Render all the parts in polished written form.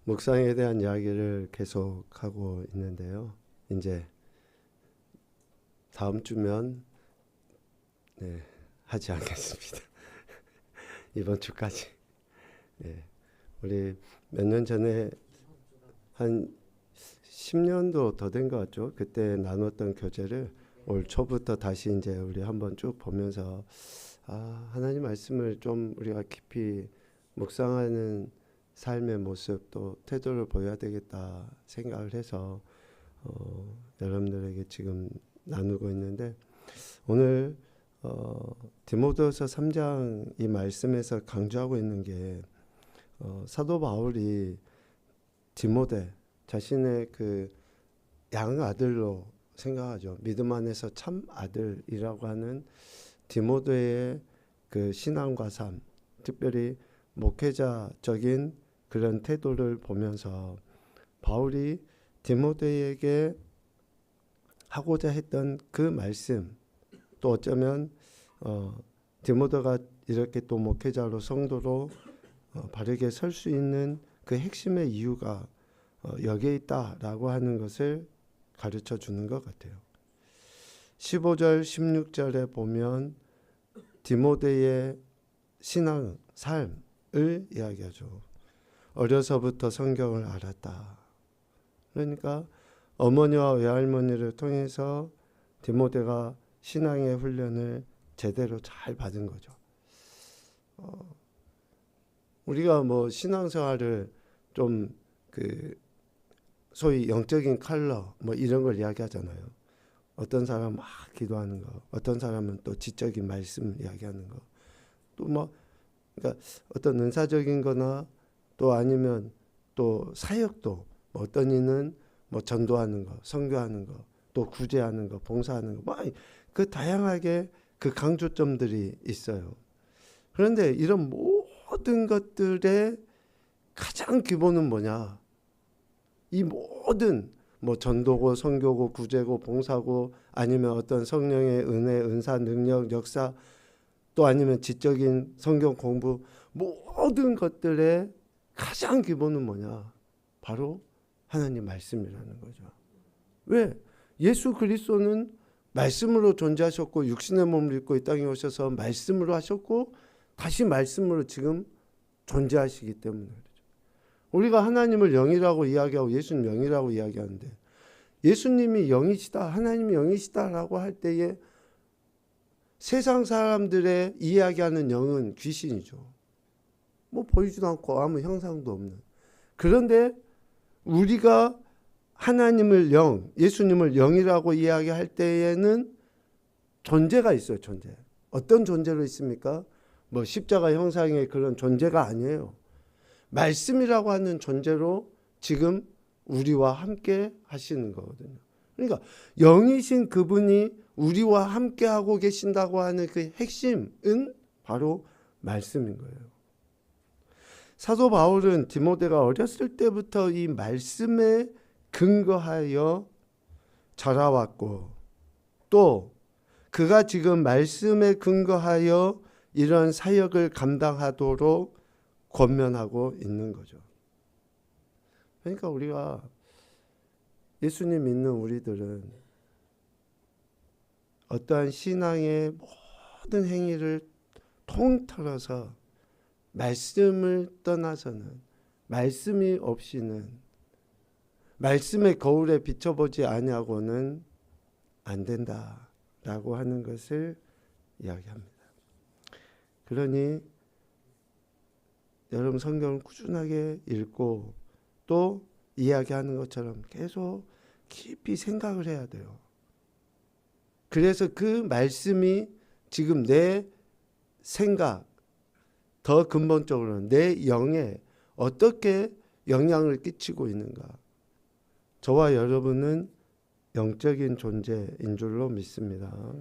묵상에 대한 이야기를 계속하고 있는데요. 이제 다음 주면 하지 않겠습니다. 이번 주까지. 우리 몇 년 전에 한 10년도 더 된 것 같죠. 그때 나눴던 교재를 올 초부터 다시 이제 우리 한번 쭉 보면서 하나님 말씀을 좀 우리가 깊이 묵상하는 삶의 모습 또 태도를 보여야 되겠다 생각을 해서 여러분들에게 지금 나누고 있는데 오늘 디모데후서 3장 이 말씀에서 강조하고 있는 게 사도 바울이 디모데 자신의 그 양아들로 생각하죠. 믿음 안에서 참 아들이라고 하는 디모데의 그 신앙과 삶, 특별히 목회자적인 그런 태도를 보면서 바울이 디모데에게 하고자 했던 그 말씀, 또 어쩌면 디모데가 이렇게 또 목회자로 성도로 바르게 설 수 있는 그 핵심의 이유가 여기에 있다라고 하는 것을 가르쳐 주는 것 같아요. 15절 16절에 보면 디모데의 신앙 삶을 이야기하죠. 어려서부터 성경을 알았다. 그러니까 어머니와 외할머니를 통해서 디모데가 신앙의 훈련을 제대로 잘 받은 거죠. 우리가 뭐 신앙생활을 좀 그 소위 영적인 컬러 뭐 이런 걸 이야기하잖아요. 어떤 사람은 막 기도하는 거, 어떤 사람은 또 지적인 말씀 이야기하는 거, 또 뭐 그러니까 어떤 은사적인 거나 또 아니면 또 사역도 뭐 어떤 이는 뭐 전도하는 거, 선교하는 거, 또 구제하는 거, 봉사하는 거, 뭐 그 다양하게 그 강조점들이 있어요. 그런데 이런 모든 것들의 가장 기본은 뭐냐? 이 모든 뭐 전도고 선교고 구제고 봉사고 아니면 어떤 성령의 은혜, 은사, 능력, 역사 또 아니면 지적인 성경 공부 모든 것들의 가장 기본은 뭐냐? 바로 하나님 말씀이라는 거죠. 왜? 예수 그리스도는 말씀으로 존재하셨고 육신의 몸을 입고 이 땅에 오셔서 말씀으로 하셨고 다시 말씀으로 지금 존재하시기 때문에 그렇죠. 우리가 하나님을 영이라고 이야기하고 예수님 영이라고 이야기하는데 예수님이 영이시다, 하나님이 영이시다라고 할 때에 세상 사람들의 이야기하는 영은 귀신이죠. 뭐 보이지도 않고 아무 형상도 없는. 그런데 우리가 하나님을 영, 예수님을 영이라고 이야기할 때에는 존재가 있어요. 존재. 어떤 존재로 있습니까? 뭐 십자가 형상의 그런 존재가 아니에요. 말씀이라고 하는 존재로 지금 우리와 함께 하시는 거거든요. 그러니까 영이신 그분이 우리와 함께 하고 계신다고 하는 그 핵심은 바로 말씀인 거예요. 사도 바울은 디모데가 어렸을 때부터 이 말씀에 근거하여 자라왔고 또 그가 지금 말씀에 근거하여 이런 사역을 감당하도록 권면하고 있는 거죠. 그러니까 우리가 예수님 믿는 우리들은 어떠한 신앙의 모든 행위를 통틀어서 말씀을 떠나서는 말씀이 없이는 말씀의 거울에 비춰보지 아니하고는 안 된다라고 하는 것을 이야기합니다. 그러니 여러분 성경을 꾸준하게 읽고 또 이야기하는 것처럼 계속 깊이 생각을 해야 돼요. 그래서 그 말씀이 지금 내 생각, 더 근본적으로는 내 영에 어떻게 영향을 끼치고 있는가. 저와 여러분은 영적인 존재인 줄로 믿습니다.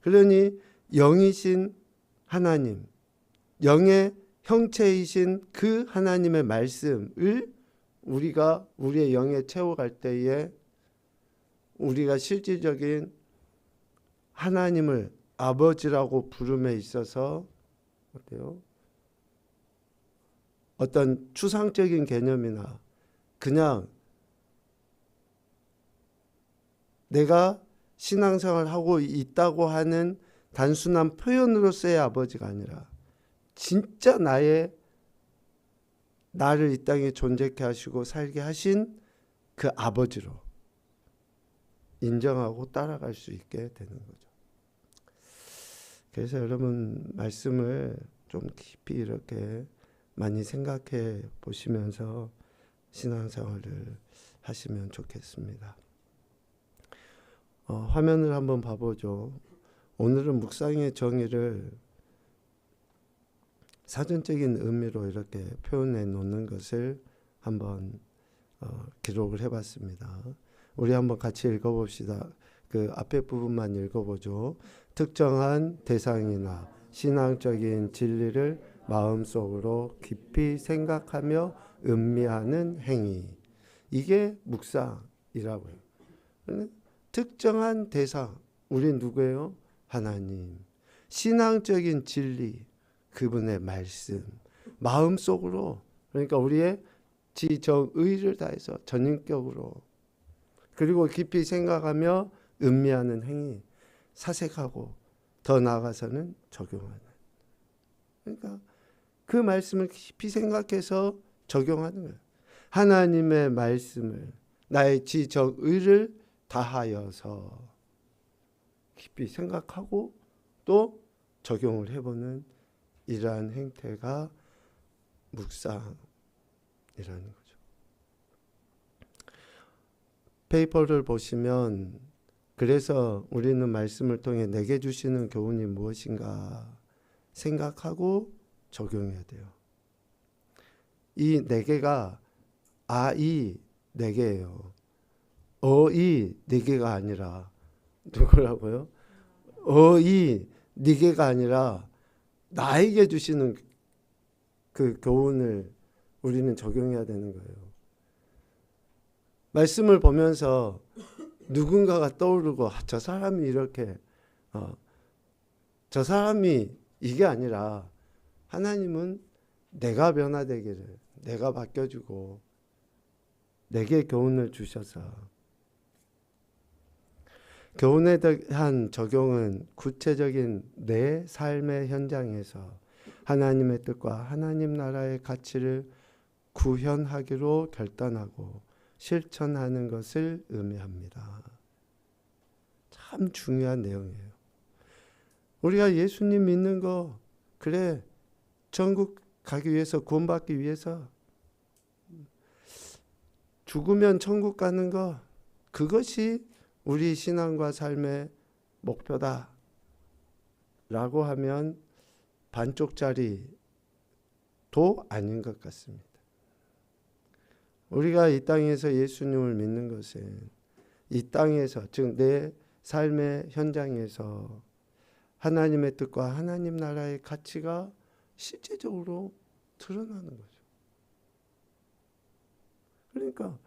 그러니 영이신 하나님, 영의 형체이신 그 하나님의 말씀을 우리가 우리의 영에 채워갈 때에 우리가 실질적인 하나님을 아버지라고 부름에 있어서 어때요? 어떤 추상적인 개념이나 그냥 내가 신앙생활을 하고 있다고 하는 단순한 표현으로서의 아버지가 아니라 진짜 나를 이 땅에 존재케 하시고 살게 하신 그 아버지로 인정하고 따라갈 수 있게 되는 거죠. 그래서 여러분 말씀을 좀 깊이 이렇게 많이 생각해 보시면서 신앙생활을 하시면 좋겠습니다. 화면을 한번 봐보죠. 오늘은 묵상의 정의를 사전적인 의미로 이렇게 표현해 놓는 것을 한번 기록을 해봤습니다. 우리 한번 같이 읽어봅시다. 그 앞에 부분만 읽어보죠. 특정한 대상이나 신앙적인 진리를 마음속으로 깊이 생각하며 음미하는 행위. 이게 묵상이라고요. 특정한 대상, 우린 누구예요? 하나님. 신앙적인 진리, 그분의 말씀, 마음속으로, 그러니까 우리의 지정의를 다해서 전인격으로, 그리고 깊이 생각하며 음미하는 행위, 사색하고 더 나아가서는 적용하는. 그러니까 그 말씀을 깊이 생각해서 적용하는 거예요. 하나님의 말씀을 나의 지정의를 다하여서 깊이 생각하고 또 적용을 해보는 이러한 행태가 묵상이라는 거죠. 페이퍼를 보시면 그래서 우리는 말씀을 통해 내게 주시는 교훈이 무엇인가 생각하고 적용해야 돼요. 이 네 개가 아이 네 개예요. 어이 네 개가 아니라 누구라고요? 어이 네 개가 아니라 나에게 주시는 그 교훈을 우리는 적용해야 되는 거예요. 말씀을 보면서 누군가가 떠오르고 저 사람이 이렇게 저 사람이 이게 아니라 하나님은 내가 변화되기를, 내가 바뀌어주고 내게 교훈을 주셔서, 교훈에 대한 적용은 구체적인 내 삶의 현장에서 하나님의 뜻과 하나님 나라의 가치를 구현하기로 결단하고 실천하는 것을 의미합니다. 참 중요한 내용이에요. 우리가 예수님 믿는 거, 그래, 천국 가기 위해서, 구원받기 위해서, 죽으면 천국 가는 거, 그것이 우리 신앙과 삶의 목표다 라고 하면 반쪽짜리도 아닌 것 같습니다. 우리가 이 땅에서 예수님을 믿는 것은 이 땅에서, 즉 내 삶의 현장에서 하나님의 뜻과 하나님 나라의 가치가 실제적으로 드러나는 거죠. 그러니까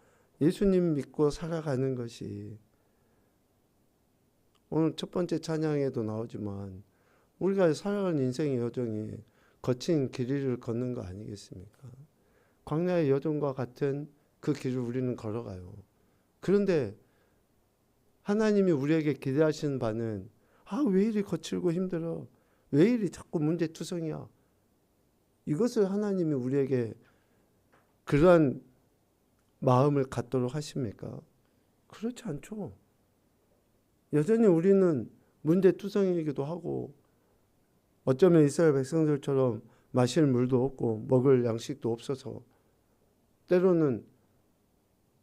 예수님 믿고 살아가는 것이, 오늘 첫 번째 찬양에도 나오지만 우리가 살아가는 인생의 여정이 거친 길이를 걷는 거 아니겠습니까? 광야의 여정과 같은 그 길을 우리는 걸어가요. 그런데 하나님이 우리에게 기대하시는 바는, 왜 이리 거칠고 힘들어? 왜 이리 자꾸 문제투성이야? 이것을 하나님이 우리에게 그러한 마음을 갖도록 하십니까? 그렇지 않죠. 여전히 우리는 문제투성이기도 하고, 어쩌면 이스라엘 백성들처럼 마실 물도 없고 먹을 양식도 없어서 때로는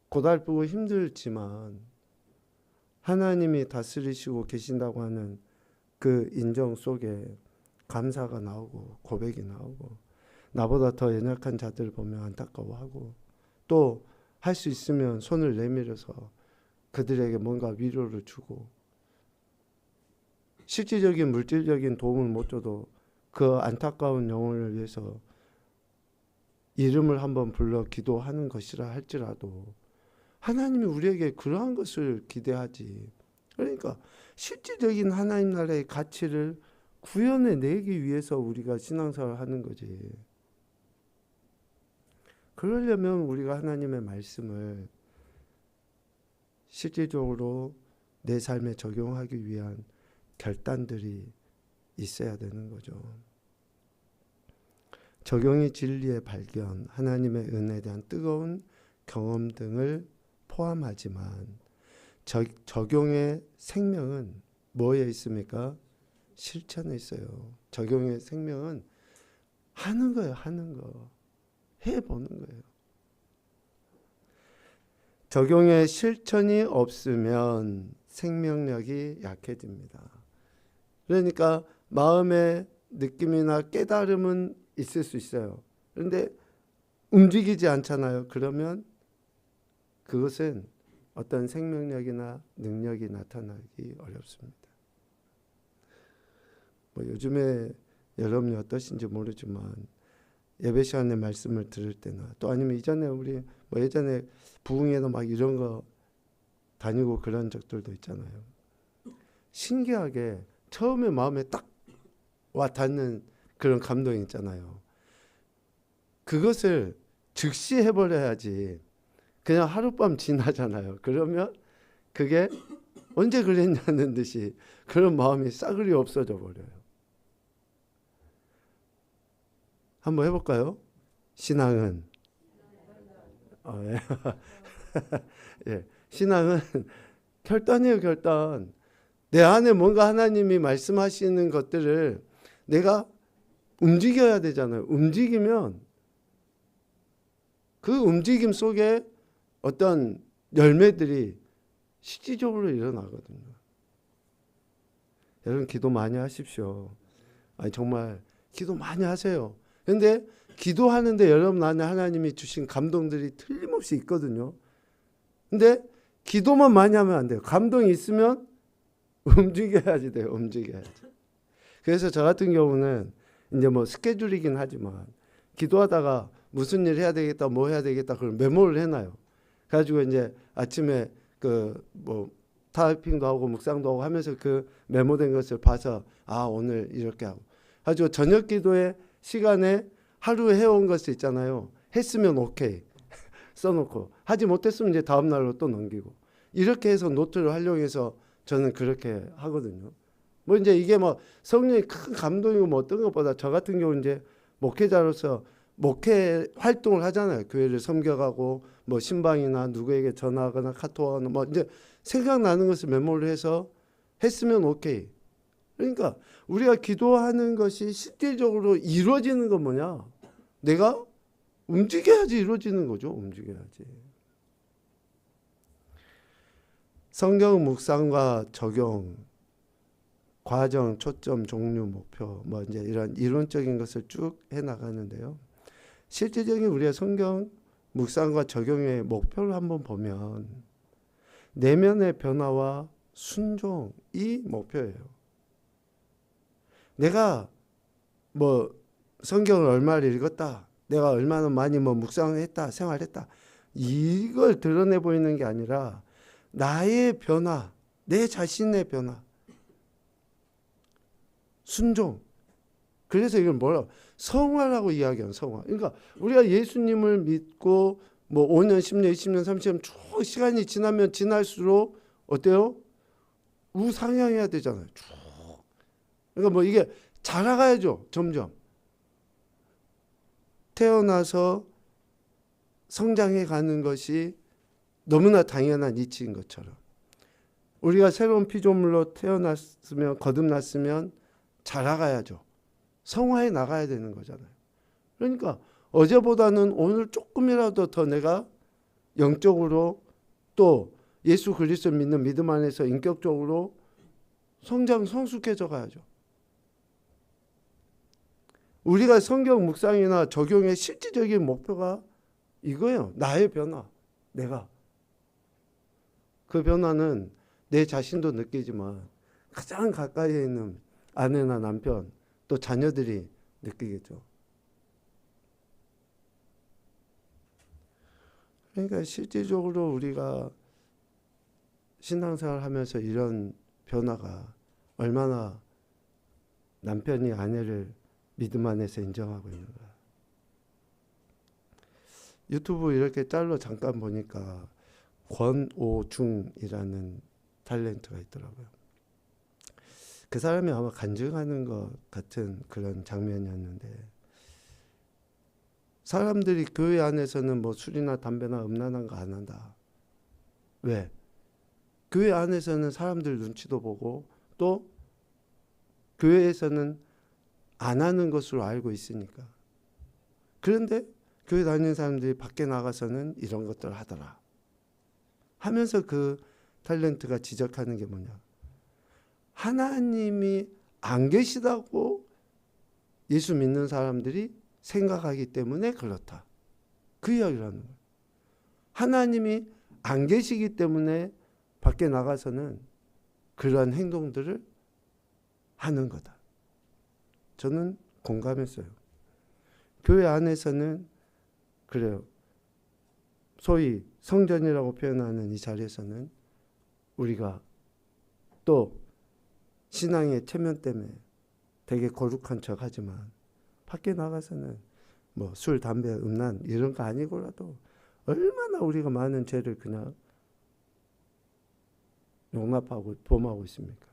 고달프고 힘들지만 하나님이 다스리시고 계신다고 하는 그 인정 속에 감사가 나오고 고백이 나오고, 나보다 더 연약한 자들을 보면 안타까워하고, 또 할 수 있으면 손을 내밀어서 그들에게 뭔가 위로를 주고, 실질적인 물질적인 도움을 못 줘도 그 안타까운 영혼을 위해서 이름을 한번 불러 기도하는 것이라 할지라도 하나님이 우리에게 그러한 것을 기대하지. 그러니까 실질적인 하나님 나라의 가치를 구현해내기 위해서 우리가 신앙생활을 하는 거지. 그러려면 우리가 하나님의 말씀을 실질적으로 내 삶에 적용하기 위한 결단들이 있어야 되는 거죠. 적용이 진리의 발견, 하나님의 은혜에 대한 뜨거운 경험 등을 포함하지만 적용의 생명은 뭐에 있습니까? 실천에 있어요. 적용의 생명은 하는 거예요. 하는 거. 해보는 거예요. 적용의 실천이 없으면 생명력이 약해집니다. 그러니까 마음의 느낌이나 깨달음은 있을 수 있어요. 그런데 움직이지 않잖아요. 그러면 그것은 어떤 생명력이나 능력이 나타나기 어렵습니다. 뭐 요즘에 여러분이 어떠신지 모르지만 예배 시간에 말씀을 들을 때나 또 아니면 이전에 우리 뭐 예전에 부흥회도 막 이런 거 다니고 그런 적들도 있잖아요. 신기하게 처음에 마음에 딱 와 닿는 그런 감동이 있잖아요. 그것을 즉시 해버려야지. 그냥 하룻밤 지나잖아요. 그러면 그게 언제 그랬냐는 듯이 그런 마음이 싸그리 없어져 버려요. 한번 해볼까요? 신앙은 예. 예. 신앙은 결단이에요. 결단. 내 안에 뭔가 하나님이 말씀하시는 것들을 내가 움직여야 되잖아요. 움직이면 그 움직임 속에 어떤 열매들이 실질적으로 일어나거든요. 여러분 기도 많이 하십시오. 아니 정말 기도 많이 하세요. 근데 기도하는데 여러분 안에 하나님이 주신 감동들이 틀림없이 있거든요. 근데 기도만 많이 하면 안 돼요. 감동이 있으면 움직여야지 돼요. 움직여야지. 그래서 저 같은 경우는 이제 뭐 스케줄이긴 하지만 기도하다가 무슨 일 해야 되겠다, 뭐 해야 되겠다, 그걸 메모를 해놔요. 그래가지고 이제 아침에 그 뭐 타이핑도 하고 묵상도 하고 하면서 그 메모된 것을 봐서 아 오늘 이렇게 하고. 가지고 저녁 기도의 시간에 하루에 해온 것을 있잖아요. 했으면 오케이 써놓고 하지 못했으면 이제 다음 날로 또 넘기고 이렇게 해서 노트를 활용해서 저는 그렇게 하거든요. 뭐 이제 이게 뭐 성령이 큰 감동이고 뭐 어떤 것보다 저 같은 경우 이제 목회자로서 목회 활동을 하잖아요. 교회를 섬겨가고 뭐 신방이나 누구에게 전화하거나 카톡하거나 뭐 이제 생각나는 것을 메모를 해서 했으면 오케이. 그러니까 우리가 기도하는 것이 실질적으로 이루어지는 건 뭐냐? 내가 움직여야지 이루어지는 거죠. 움직여야지. 성경 묵상과 적용, 과정, 초점, 종류, 목표, 뭐 이제 이런 이론적인 것을 쭉 해 나가는데요. 실질적인 우리의 성경 묵상과 적용의 목표를 한번 보면 내면의 변화와 순종이 목표예요. 내가 뭐 성경을 얼마를 읽었다, 내가 얼마나 많이 뭐 묵상했다, 생활했다, 이걸 드러내 보이는 게 아니라 나의 변화, 내 자신의 변화, 순종. 그래서 이걸 뭐라고 성화라고 이야기하는 성화. 그러니까 우리가 예수님을 믿고 뭐 5년, 10년, 20년, 30년 쭉 시간이 지나면 지날수록 어때요? 우상향해야 되잖아요. 쭉. 그러니까 뭐 이게 자라가야죠. 점점. 태어나서 성장해 가는 것이 너무나 당연한 이치인 것처럼 우리가 새로운 피조물로 태어났으면 거듭났으면 자라가야죠. 성화해 나가야 되는 거잖아요. 그러니까 어제보다는 오늘 조금이라도 더 내가 영적으로 또 예수 그리스도 믿는 믿음 안에서 인격적으로 성숙해져 가야죠. 우리가 성경 묵상이나 적용의 실질적인 목표가 이거예요. 나의 변화. 내가. 그 변화는 내 자신도 느끼지만 가장 가까이에 있는 아내나 남편 또 자녀들이 느끼겠죠. 그러니까 실질적으로 우리가 신앙생활 하면서 이런 변화가 얼마나 남편이 아내를 믿음 안에서 인정하고 있는가. 유튜브 이렇게 짤로 잠깐 보니까 권오중이라는 탤런트가 있더라고요. 그 사람이 아마 간증하는 것 같은 그런 장면이었는데, 사람들이 교회 안에서는 뭐 술이나 담배나 음란한 거 안 한다. 왜? 교회 안에서는 사람들 눈치도 보고 또 교회에서는 안 하는 것으로 알고 있으니까. 그런데 교회 다니는 사람들이 밖에 나가서는 이런 것들을 하더라 하면서 그 탤런트가 지적하는 게 뭐냐, 하나님이 안 계시다고 예수 믿는 사람들이 생각하기 때문에 그렇다, 그 이야기를 하는 거예요. 하나님이 안 계시기 때문에 밖에 나가서는 그러한 행동들을 하는 거다. 저는 공감했어요. 교회 안에서는 그래요. 소위 성전이라고 표현하는 이 자리에서는 우리가 또 신앙의 체면 때문에 되게 거룩한 척 하지만 밖에 나가서는 뭐 술, 담배, 음란 이런 거 아니고라도 얼마나 우리가 많은 죄를 그냥 용납하고 범하고 있습니까?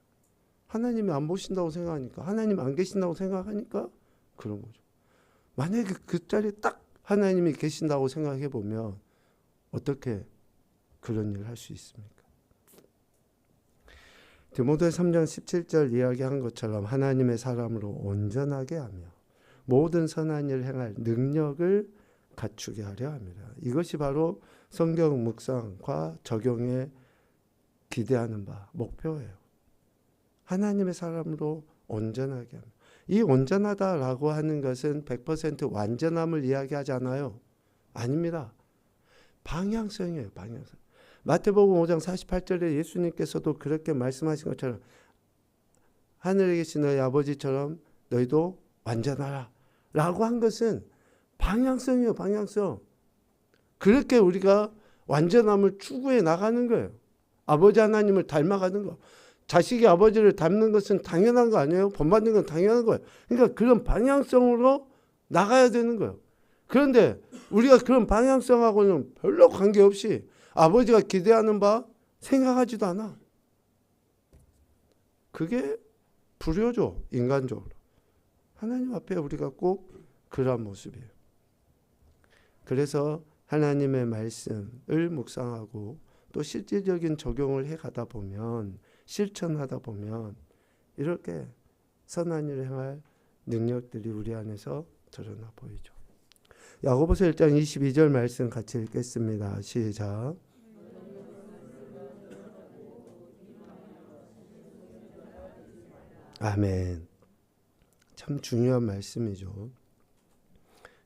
하나님이 안 보신다고 생각하니까, 하나님 안 계신다고 생각하니까 그런 거죠. 만약에 그 자리에 딱 하나님이 계신다고 생각해 보면 어떻게 그런 일을 할 수 있습니까? 디모데 3장 17절 이야기한 것처럼 하나님의 사람으로 온전하게 하며 모든 선한 일을 행할 능력을 갖추게 하려 합니다. 이것이 바로 성경 묵상과 적용에 기대하는 바, 목표예요. 하나님의 사람으로 온전하게 합니다. 이 온전하다라고 하는 것은 100% 완전함을 이야기하지 않아요. 아닙니다. 방향성이에요. 방향성. 마태복음 5장 48절에 예수님께서도 그렇게 말씀하신 것처럼 하늘에 계신 너희 아버지처럼 너희도 완전하라 라고 한 것은 방향성이에요. 방향성. 그렇게 우리가 완전함을 추구해 나가는 거예요. 아버지 하나님을 닮아가는 거. 자식이 아버지를 닮는 것은 당연한 거 아니에요? 본받는 건 당연한 거예요. 그러니까 그런 방향성으로 나가야 되는 거예요. 그런데 우리가 그런 방향성하고는 별로 관계없이 아버지가 기대하는 바 생각하지도 않아. 그게 불효죠. 인간적으로. 하나님 앞에 우리가 꼭 그러한 모습이에요. 그래서 하나님의 말씀을 묵상하고 또 실질적인 적용을 해가다 보면, 실천하다 보면 이렇게 선한 일을 행할 능력들이 우리 안에서 드러나 보이죠. 야고보서 1장 22절 말씀 같이 읽겠습니다. 시작. 아멘. 참 중요한 말씀이죠.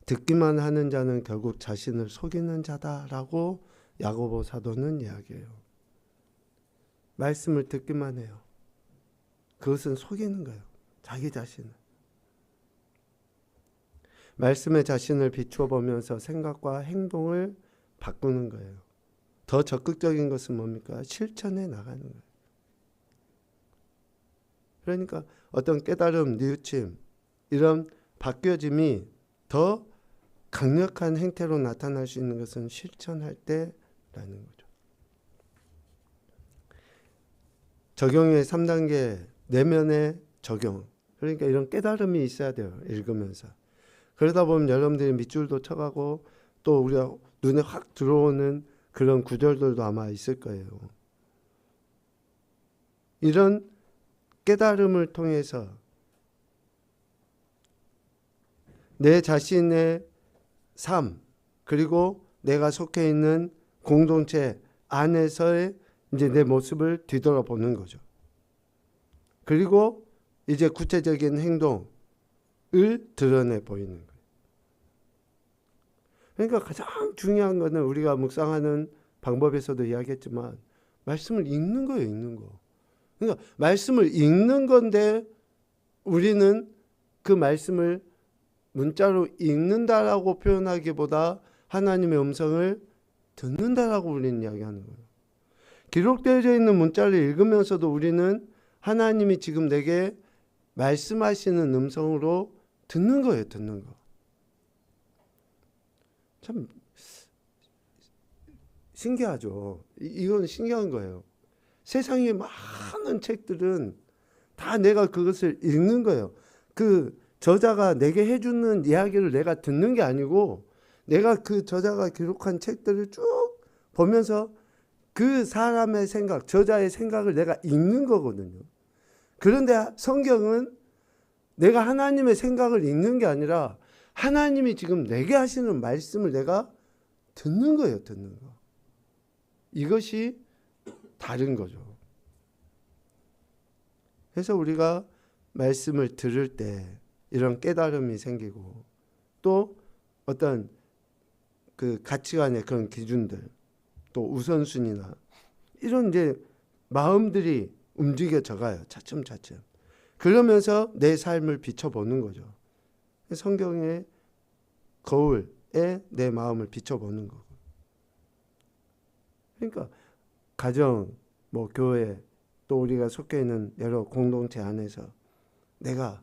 듣기만 하는 자는 결국 자신을 속이는 자다라고 야고보 사도는 이야기해요. 말씀을 듣기만 해요. 그것은 속이는 거예요. 자기 자신을. 말씀에 자신을 비추어 보면서 생각과 행동을 바꾸는 거예요. 더 적극적인 것은 뭡니까? 실천해 나가는 거예요. 그러니까 어떤 깨달음, 뉘우침, 이런 바뀌어짐이 더 강력한 행태로 나타날 수 있는 것은 실천할 때라는 거죠. 적용의 3단계, 내면의 적용. 그러니까 이런 깨달음이 있어야 돼요. 읽으면서. 그러다 보면 여러분들이 밑줄도 쳐가고 또 우리가 눈에 확 들어오는 그런 구절들도 아마 있을 거예요. 이런 깨달음을 통해서 내 자신의 삶, 그리고 내가 속해 있는 공동체 안에서의 이제 내 모습을 뒤돌아보는 거죠. 그리고 이제 구체적인 행동을 드러내 보이는 거예요. 그러니까 가장 중요한 거는 우리가 묵상하는 방법에서도 이야기했지만 말씀을 읽는 거예요. 읽는 거. 그러니까 말씀을 읽는 건데 우리는 그 말씀을 문자로 읽는다라고 표현하기보다 하나님의 음성을 듣는다라고 우리는 이야기하는 거예요. 기록되어져 있는 문자를 읽으면서도 우리는 하나님이 지금 내게 말씀하시는 음성으로 듣는 거예요. 듣는 거. 참 신기하죠. 이건 신기한 거예요. 세상에 많은 책들은 다 내가 그것을 읽는 거예요. 그 저자가 내게 해주는 이야기를 내가 듣는 게 아니고 내가 그 저자가 기록한 책들을 쭉 보면서 그 사람의 생각, 저자의 생각을 내가 읽는 거거든요. 그런데 성경은 내가 하나님의 생각을 읽는 게 아니라 하나님이 지금 내게 하시는 말씀을 내가 듣는 거예요. 듣는 거. 이것이 다른 거죠. 그래서 우리가 말씀을 들을 때 이런 깨달음이 생기고 또 어떤 그 가치관의 그런 기준들 또 우선순위나 이런 이제 마음들이 움직여져 가요. 차츰차츰. 그러면서 내 삶을 비춰보는 거죠. 성경의 거울에 내 마음을 비춰보는 거고. 그러니까 가정, 뭐 교회, 또 우리가 속해 있는 여러 공동체 안에서 내가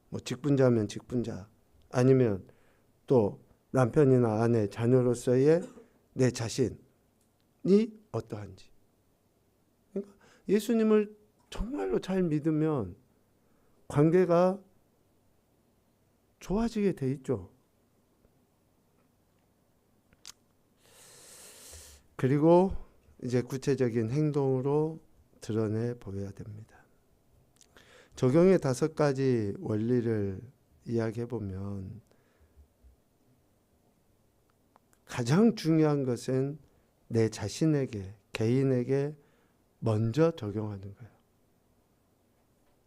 뭐 직분자면 직분자, 아니면 또 남편이나 아내, 자녀로서의 내 자신이 어떠한지. 그러니까 예수님을 정말로 잘 믿으면 관계가 좋아지게 돼 있죠. 그리고 이제 구체적인 행동으로 드러내 보여야 됩니다. 적용의 5가지 원리를 이야기해 보면 가장 중요한 것은 내 자신에게, 개인에게 먼저 적용하는 거예요.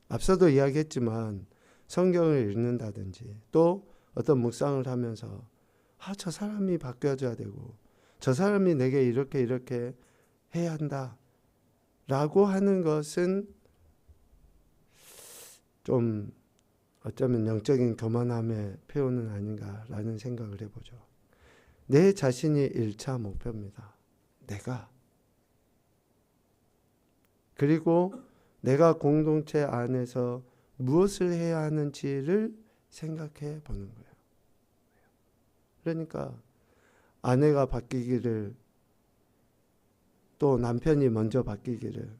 앞서도 이야기했지만 성경을 읽는다든지 또 어떤 묵상을 하면서 저 사람이 바뀌어져야 되고 저 사람이 내게 이렇게 해야 한다 라고 하는 것은 좀 어쩌면 영적인 교만함의 표현은 아닌가라는 생각을 해보죠. 내 자신이 1차 목표입니다. 내가. 그리고 내가 공동체 안에서 무엇을 해야 하는지를 생각해 보는 거예요. 그러니까 아내가 바뀌기를, 또 남편이 먼저 바뀌기를,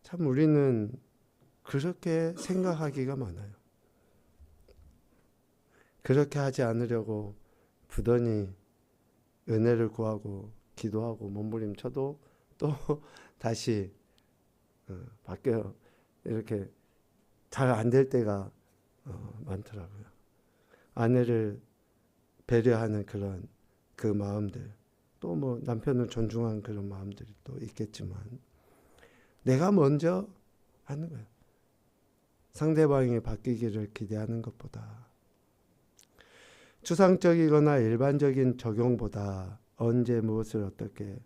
참 우리는 그렇게 생각하기가 많아요. 그렇게 하지 않으려고 부단히 은혜를 구하고 기도하고 몸부림쳐도 또 다시 바뀌어 이렇게 잘 안 될 때가 많더라고요. 아내를 배려하는 그런 그 마음들, 또 뭐 남편을 존중하는 그런 마음들이 또 있겠지만 내가 먼저 하는 거예요. 상대방이 바뀌기를 기대하는 것보다, 추상적이거나 일반적인 적용보다 언제 무엇을 어떻게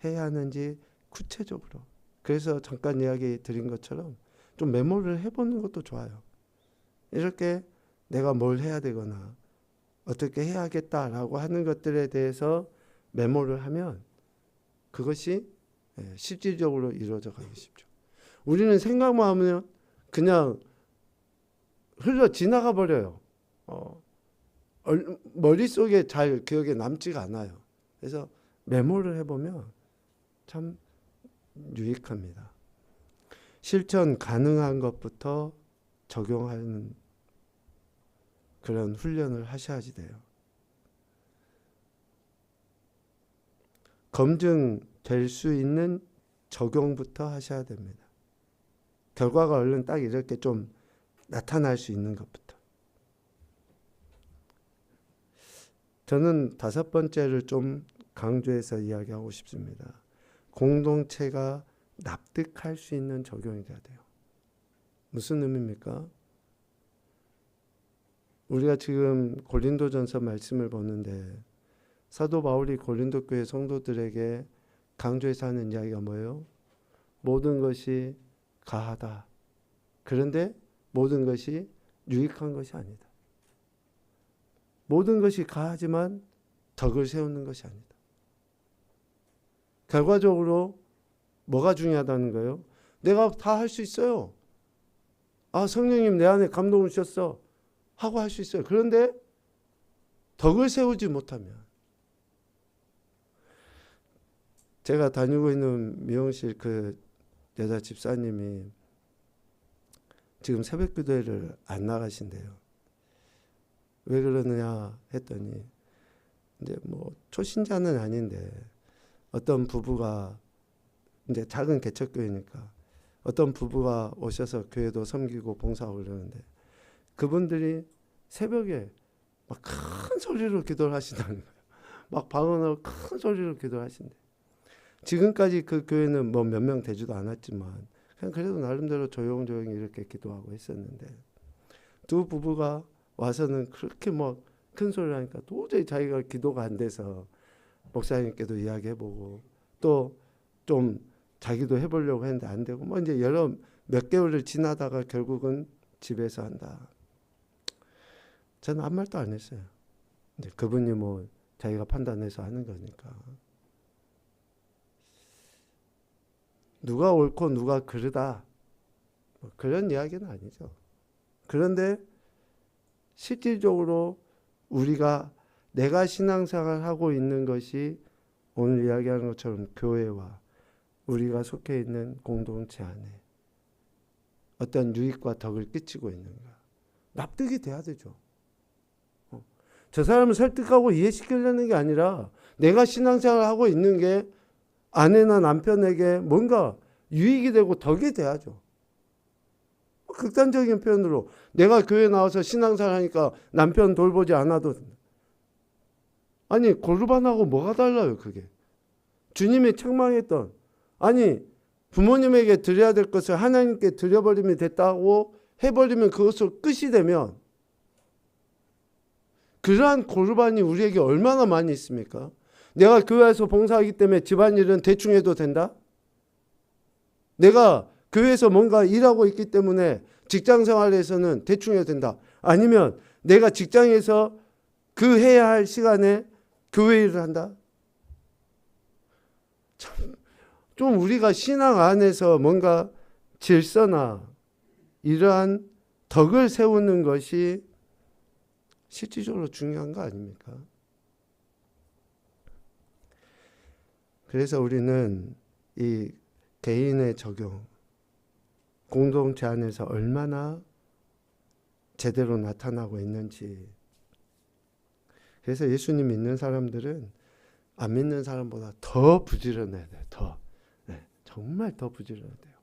해야 하는지 구체적으로, 그래서 잠깐 이야기 드린 것처럼 좀 메모를 해보는 것도 좋아요. 이렇게 내가 뭘 해야 되거나 어떻게 해야겠다라고 하는 것들에 대해서 메모를 하면 그것이 실질적으로 이루어져 가기 쉽죠. 우리는 생각만 하면 그냥 흘러 지나가 버려요. 머릿속에 잘 기억에 남지가 않아요. 그래서 메모를 해보면 참 유익합니다. 실천 가능한 것부터 적용하는 그런 훈련을 하셔야지 돼요. 검증될 수 있는 적용부터 하셔야 됩니다. 결과가 얼른 딱 이렇게 좀 나타날 수 있는 것부터. 저는 5번째를 좀 강조해서 이야기하고 싶습니다. 공동체가 납득할 수 있는 적용이 돼야 돼요. 무슨 의미입니까? 우리가 지금 고린도전서 말씀을 보는데 사도 바울이 고린도 교회 성도들에게 강조해서 하는 이야기가 뭐예요? 모든 것이 가하다. 그런데 모든 것이 유익한 것이 아니다. 모든 것이 가하지만 덕을 세우는 것이 아니다. 결과적으로 뭐가 중요하다는 거예요? 내가 다 할 수 있어요. 성령님 내 안에 감동을 주셨어 하고 할 수 있어요. 그런데 덕을 세우지 못하면, 제가 다니고 있는 미용실 그 여자 집사님이 지금 새벽 기도회를 안 나가신대요. 왜 그러느냐 했더니 이제 뭐 초신자는 아닌데 어떤 부부가 이제 작은 개척교회니까 어떤 부부가 오셔서 교회도 섬기고 봉사하고 그러는데 그분들이 새벽에 막 큰 소리로 기도를 하신다는 거예요. 막 방언으로 큰 소리로 기도를 하신대. 지금까지 그 교회는 뭐 몇 명 되지도 않았지만 그냥 그래도 나름대로 조용조용히 이렇게 기도하고 했었는데 두 부부가 와서는 그렇게 뭐 큰 소리를 하니까 도저히 자기가 기도가 안 돼서 목사님께도 이야기해보고 또 좀 자기도 해보려고 했는데 안 되고 뭐 이제 여러 몇 개월을 지나다가 결국은 집에서 한다. 저는 아무 말도 안 했어요. 이제 그분이 뭐 자기가 판단해서 하는 거니까. 누가 옳고 누가 그르다 뭐 그런 이야기는 아니죠. 그런데 실질적으로 우리가 내가 신앙생활을 하고 있는 것이 오늘 이야기하는 것처럼 교회와 우리가 속해 있는 공동체 안에 어떤 유익과 덕을 끼치고 있는가 납득이 돼야 되죠. 저 사람을 설득하고 이해시키려는 게 아니라 내가 신앙생활을 하고 있는 게 아내나 남편에게 뭔가 유익이 되고 덕이 돼야죠. 극단적인 표현으로 내가 교회 나와서 신앙생활 하니까 남편 돌보지 않아도 된다. 아니 고르반하고 뭐가 달라요 그게. 주님이 책망했던 아니 부모님에게 드려야 될 것을 하나님께 드려버리면 됐다고 해버리면 그것으로 끝이 되면 그러한 고르반이 우리에게 얼마나 많이 있습니까? 내가 교회에서 봉사하기 때문에 집안일은 대충 해도 된다? 내가 교회에서 뭔가 일하고 있기 때문에 직장생활에서는 대충 해도 된다? 아니면 내가 직장에서 그 해야 할 시간에 교회 일을 한다? 좀 우리가 신앙 안에서 뭔가 질서나 이러한 덕을 세우는 것이 실질적으로 중요한 거 아닙니까? 그래서 우리는 이 개인의 적용, 공동체 안에서 얼마나 제대로 나타나고 있는지. 그래서 예수님 믿는 사람들은 안 믿는 사람보다 더 부지런해야 돼요. 더. 네, 정말 더 부지런해야 돼요.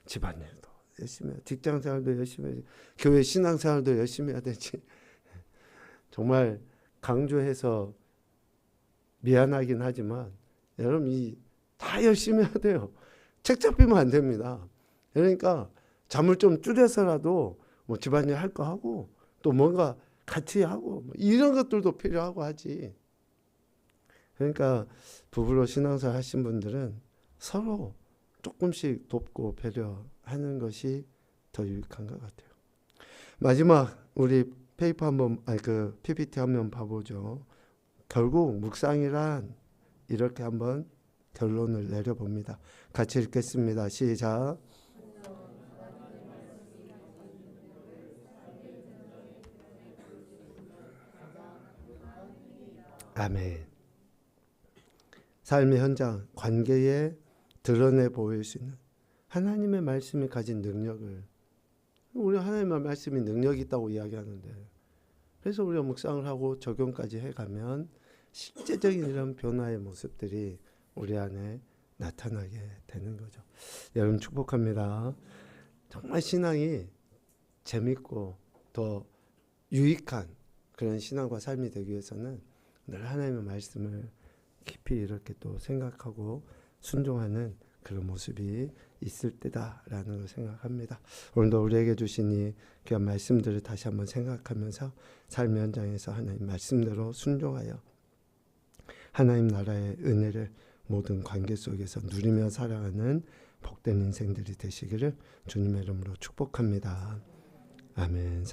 집안일도 열심히 해야 직장생활도 열심히 해야지. 교회 신앙생활도 열심히 해야 되지. 정말 강조해서 미안하긴 하지만 여러분 다 열심히 해야 돼요. 책 잡히면 안 됩니다. 그러니까 잠을 좀 줄여서라도 뭐 집안일 할 거 하고 또 뭔가 같이 하고 뭐 이런 것들도 필요하고 하지. 그러니까 부부로 신앙생활 하신 분들은 서로 조금씩 돕고 배려하는 것이 더 유익한 것 같아요. 마지막 우리 페이퍼 한번 그 PPT 한번 봐보죠. 결국 묵상이란 이렇게 한번 결론을 내려봅니다. 같이 읽겠습니다. 시작. 아멘. 삶의 현장, 관계에 드러내 보일 수 있는 하나님의 말씀이 가진 능력을, 우리 하나님의 말씀이 능력이 있다고 이야기하는데, 그래서 우리가 묵상을 하고 적용까지 해가면 실제적인 이런 변화의 모습들이 우리 안에 나타나게 되는 거죠. 여러분 축복합니다. 정말 신앙이 재밌고 더 유익한 그런 신앙과 삶이 되기 위해서는 늘 하나님의 말씀을 깊이 이렇게 또 생각하고 순종하는 그런 모습이 있을 때다라는 걸 생각합니다. 오늘도 우리에게 주신 이 귀한 말씀들을 다시 한번 생각하면서 삶의 현장에서 하나님 말씀대로 순종하여 하나님 나라의 은혜를 모든 관계 속에서 누리며 살아가는 복된 인생들이 되시기를 주님의 이름으로 축복합니다. 아멘.